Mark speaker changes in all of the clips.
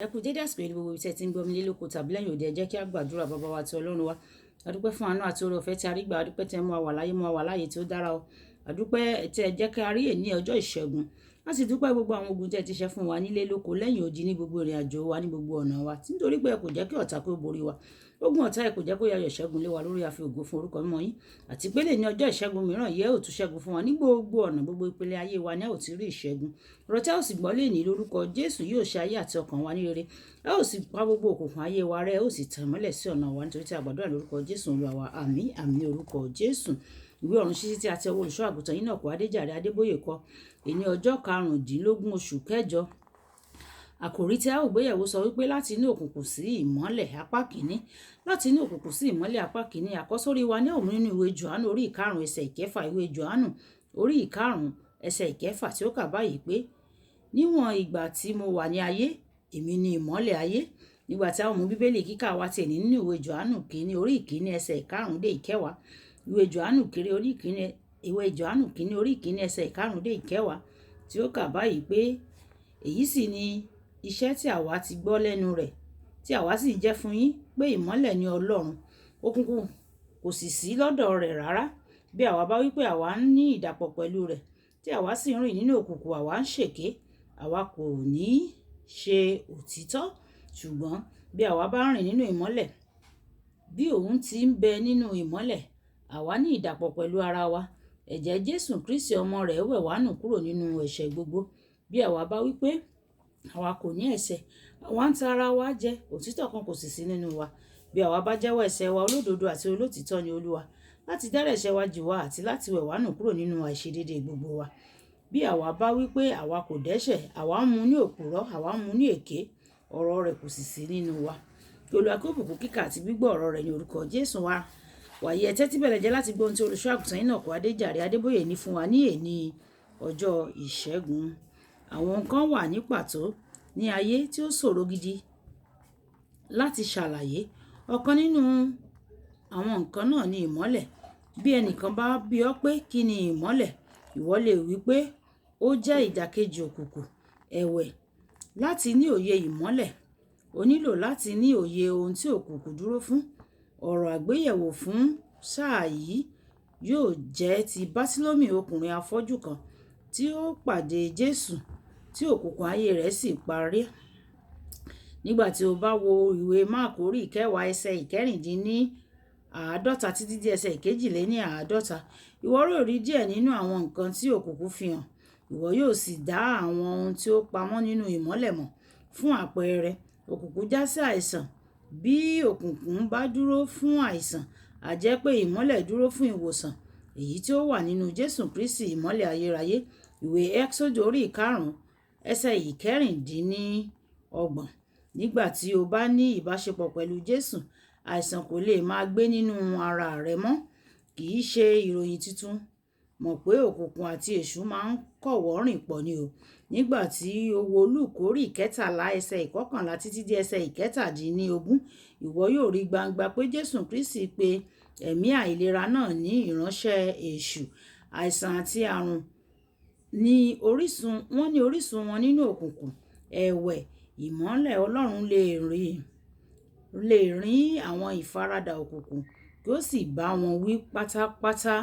Speaker 1: Ẹ kú dédé àsìkò yìí gbogbo iṣẹ́ tí ń gbọ́ mi lélòkò tàbí lẹ́yìn òde ẹ jẹ́ kí a gbàdúrà bàbá wa ti Ọlọ́run wa. Adúpẹ́ fún àánú àti oore ọ̀fẹ́ tí a rí gbà, adúpẹ́ tí ẹ mú wa wà láyé, mú wa wà láyé tí ó dára o. Adúpẹ́ tí ẹ jẹ́ kí a rí èní ọjọ́ ìṣẹ́gun. A sì dúpẹ́ gbogbo àwọn ogun tí ẹ ti ṣẹ́ fún wa nílé lóko lẹ́yìn odi ní gbogbo ìrìn àjò wa ní gbogbo ọ̀nà wa. Nítorí pé ẹ kò jẹ́ kí ọ̀tá kó borí wa. Ogun ọ̀tá ẹ kò jẹ́ kó yayọ̀ ìṣẹ́gun lé wa lórí, a fi ògo fún orúkọ mímọ́ yín. Àti pé lè ní ọjọ́ ìṣẹ́gun mìíràn yẹ ò tún ṣẹ́gun fún wa ní gbogbo ọ̀nà, gbogbo ìpele ayé wa ní a ò ti rí ìṣẹ́gun. Ọ̀rọ̀ tí a ò sì gbọ́ lè ní lórúkọ Jésù yóò ṣe ayé àti ọkàn wa ní rere. Ẹ ò sì pa gbogbo òkùnkùn ayé wa rẹ́, ẹ ò sì tàn mọ́lẹ̀ sí ọ̀nà wa nítorí tí a gbàdúrà lórúkọ Jésù Olúwa wa. Àmín, àmín orúkọ Jésù. Ìwé ọ̀run ṣíṣí tí a tẹ ọwọ́ olùṣọ́ àgùntàn Enoch Adeboye kọ. Èní ọjọ́ 15 oṣù kẹjọ. Àkòrí tí a ó gbéyẹ̀wò sọ wípé láti inú òkùnkùn sí ìmọ́lẹ̀ apá kìíní. Láti inú òkùnkùn sí ìmọ́lẹ̀ apá kìíní. Àkọ́sórí wa ní òun nínú ìwé Jòhánù orí 5 ẹsẹ̀ ìkẹfà. Ìwé Jòhánù orí 5 ẹsẹ̀ ìkẹfà tí ó kà báyìí pé níwọ̀n ìgbà tí mo wà ní ayé, èmi ni ìmọ́lẹ̀ ayé. Nígbà tí a ó mú bíbélì kíkà wa ti nínú ìwé Jòhánù kìíní orí 1 ẹsẹ̀ 5 dé 10. Ìwé Jòhánù kìíní orí 1 ẹsẹ̀ 5 dé 10 tí ó kà báyìí pé èyí sì ni iṣẹ́ tí àwa ti gbọ́ lẹ́nu rẹ̀, tí àwa sì jẹ́ fún yín, pé ìmọ́lẹ̀ ni Ọlọ́run, òkùnkùn kò sì sí lọ́dọ̀ rẹ̀ rárá. Bí àwa bá wí pé àwa ń ní ìdàpọ̀ pẹ̀lú rẹ̀, tí àwa sì ń rìn nínú òkùnkùn, àwa ń ṣèké, àwa kò ní ṣe òtítọ́. Ṣùgbọ́n bí àwa bá rìn nínú ìmọ́lẹ̀, bí òun ti ń bẹ nínú ìmọ́lẹ̀, àwa ní ìdàpọ̀ pẹ̀lú ara wa. Ẹ̀jẹ̀ Jésù Kristi ọmọ rẹ̀ wẹ̀ wá nù kúrò nínú ẹ̀ṣẹ̀ gbogbo. Bí àwa bá wí pé àwa kò ní ẹ̀ṣẹ̀, àwa ń ta ara wa jẹ, òtítọ́ kan kò sì sí nínú wa. Bí àwa bá jẹ́wọ́ ẹ̀ṣẹ̀ wa, olódodo àti olótìtọ́ ni Olúwa, láti dárí ẹ̀ṣẹ̀ wa jì wá àti láti wẹ̀ wá nù kúrò nínú àìṣedéédé gbogbo wa. Bí àwa bá wí pé àwa kò dẹ́ṣẹ̀, àwa ń mu ní òpùrọ́, àwa ń mu ní èké, ọ̀rọ̀ rẹ̀ kò sì sí nínú wa. Olúwa kí ó bùkún kíkà àti gbígbọ́ ọ̀rọ̀ rẹ̀ ní orúkọ Jésù wa. Wàyí ẹ tẹ́tí bẹ̀lẹ̀ jẹ́ láti gbọ́ ohun tí olùṣọ́ àgùntàn Enoch Adeboye ní fún wa ní èní ọjọ́ ìṣẹ́gun. Àwọn nǹkan wà ní pàtó ní ayé tí ó ṣòro gidi láti ṣàlàyé. Ọ̀kan nínú àwọn nǹkan náà ni ìmọ́lẹ̀. Bí ẹnìkan bá bi ọ́ pé kí ni ìmọ́lẹ̀, ìwọ lè wí pé ó jẹ́ ìdàkejì òkùnkùn. Ẹ̀wẹ̀, láti ní òye ìmọ́lẹ̀, o nílò láti ní òye ohun tí òkùnkùn dúró fún. Ọ̀rọ̀ àgbéyẹ̀wò fún sáà yìí yóò jẹ́ ti Bátílómì, ọkùnrin afọ́jú kan tí ó pàdé Jésù tí òkùnkùn ayé rẹ̀ sì parí. Nígbà tí o bá wo ìwé Máàkù orí 10 ẹsẹ̀ 51 títí dé ẹsẹ̀ 52, ìwọ yóò rí díẹ̀ nínú àwọn nǹkan tí òkùnkùn fi hàn. Ìwọ yóò sì dá àwọn ohun tí ó pamọ́ nínú ìmọ́lẹ̀ mọ̀. Fún àpẹẹrẹ, òkùnkùn já sí àìsàn. Bí òkùnkùn bá dúró fún àìsàn, a jẹ́ pé ìmọ́lẹ̀ dúró fún ìwòsàn, èyí tí ó wà nínú Jésù Kristi, ìmọ́lẹ̀ ayérayé. Ìwé Ẹ́kísódù orí 5 ẹsẹ̀ 26. Nígbà tí o bá ní ìbáṣepọ̀ pẹ̀lú Jésù, àìsàn kò lè máa gbé nínú ara rẹ mọ́. Kì í ṣe ìròyìn tuntun. Mọ̀ pé òkùnkùn àti èṣù máa ń kọ̀wọ́ rìn pọ̀ ni o. Nígbà tí o wo Lúùkù orí 13 ẹsẹ̀ 11 títí dé ẹsẹ̀ 17, ìwọ yóò rí gbangba pé Jésù Kristi pè ẹ̀mí àìlera náà ní ìránṣẹ́ èṣù. Àìsàn àti àrùn ní orísun wọn nínú òkùnkùn. Ẹ̀wẹ̀, ìmọ́lẹ̀ Ọlọ́run lè rín àwọn ìfaradà òkùnkùn kí ó sì bá wọn wí pátápátá.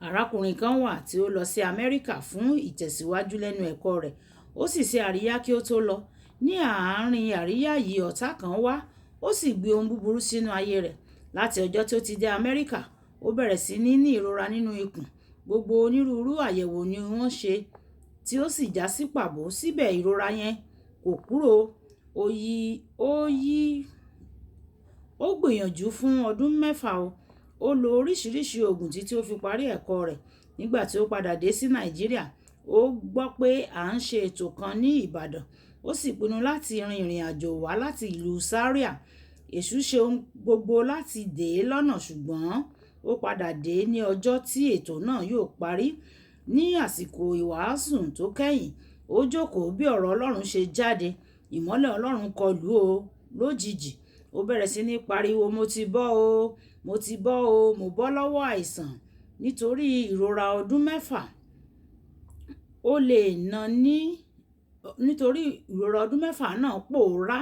Speaker 1: Arákùnrin kan wà tí ó lọ sí Amẹ́ríkà fún ìtẹ̀síwájú lẹ́nu ẹ̀kọ́ rẹ̀. Ó sì ṣe àríyá kí ó tó lọ. Ní àárín àríyá yìí, ọ̀tá kan wá, ó sì gbé ohun búburú sínú ayé rẹ̀. Láti ọjọ́ tí ó ti dé Amẹ́ríkà, ó bẹ̀rẹ̀ sí ní ìrora nínú ikùn. Gbogbo onírúurú àyẹ̀wò ni wọ́n ṣe tí ó sì já sí pàbó. Síbẹ̀ ìrora yẹn kò kúrò. Ó gbìyànjú fún ọdún 6. Ó lo oríṣiríṣi oògùn títí ó fi parí ẹ̀kọ́ rẹ̀. Nígbà tí ó padà dé sí Nàìjíríà, ó gbọ́ pé à ń ṣe ètò kan ní Ìbàdàn. Ó sì pinnu láti rin ìrìn àjò wá láti ìlú Zaria. Èṣù ṣe ohun gbogbo láti dè é lọ́nà, ṣùgbọ́n ó padà dé ní ọjọ́ tí ètò náà yóò parí. Ní àsìkò ìwàásù tó kẹ́yìn, ó jókòó bí ọ̀rọ̀ Ọlọ́run ṣe jáde. Ìmọ́lẹ̀ Ọlọ́run kọlù ó lójijì. Ó bẹ̀rẹ̀ sí ní pariwo, mo ti bọ́ o, mo ti bọ́ o, mo bọ́ lọ́wọ́ àìsàn. Nítorí ìrora ọdún 6, ó lè ná ní nítorí ìrora ọdún mẹ́fà náà pòórá.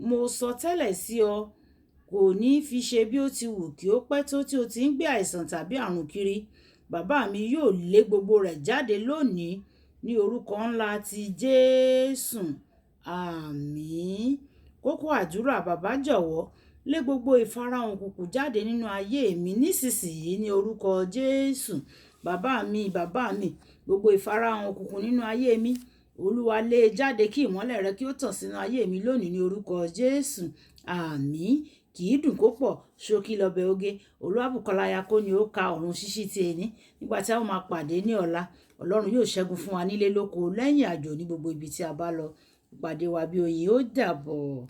Speaker 1: Mo sọ tẹ́lẹ̀ sí ọ, kò ní fi ṣe bí ó ti wù kí ó pẹ́ tó tí o ti ń gbé àìsàn tàbí àrùn kiri. Bàbá mi yóò lé gbogbo rẹ̀ jáde lónìí ní orúkọ ńlá ti Jésù. Àmín. Kókó àdúrà: bàbá jọ̀wọ́ lé gbogbo ìfarahàn òkùnkùn jáde nínú ayé mi nísinsìnyí ní orúkọ Jésù. Bàbá mi, gbogbo ìfarahàn òkùnkùn nínú ayé mi, Olúwa lé e jáde kí ìmọ́lẹ̀ rẹ kí ó tàn sínú ayé mi lónìí ní orúkọ Jésù. Àmín. Kì í dùn kó pọ̀, ṣókí lọ́bẹ̀ oge. Olúwàbùkọ́lá Ayako ni ó ka ọ̀run ṣíṣí ti ẹni. Nígbà tí a ó máa pàdé ní ọ̀la, Ọlọ́run yóò ṣẹ́gun fún wa nílé lóko lẹ́yìn àjò ní gbogbo ibi tí a bá lọ. Ìpàdé wa bí oyin ó dàbọ̀.